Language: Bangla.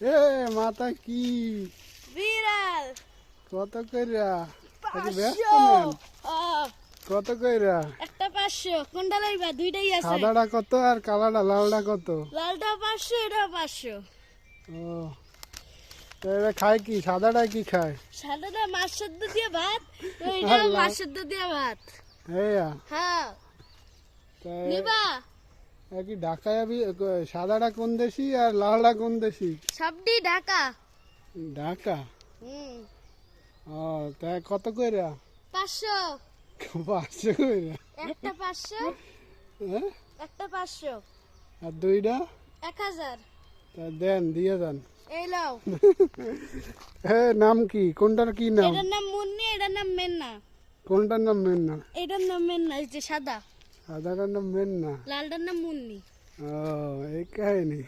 এ মাথা কি বিড়াল কত কইরা ব্যস্ত 500 নেন কত কইরা একটা 500 কোনটা লইবা দুইটাই আছে সাদাটা কত আর কালাটা লালটা কত লালটা 500 এটা 500 ও এটা খায় কি সাদাটা কি খায় সাদাটা মাছ সেদ্ধ দিয়ে ভাত ওইটা মাছ সেদ্ধ দিয়ে ভাত এইয়া হ্যাঁ তাই নিবা কি ঢাকায় সাদাটা কোন দেশি আর লালটা কোন দেশি সবটি ঢাকা ঢাকা হুম ও তাই কত কইরা 500 500 কইরা একটা 500 হ্যাঁ একটা 500 আর দুইটা 1000 তা দেন দিয়ে দেন এই লাও হ্যাঁ নাম কি কোনটার কি নাম এটার নাম মুন্নি এটার নাম মেন্না কোনটার নাম মেন্না এটার নাম মেন্না এই যে সাদা সাদাটার নাম মেন্না লালটার নাম মুন্নি ও এই কাহিনী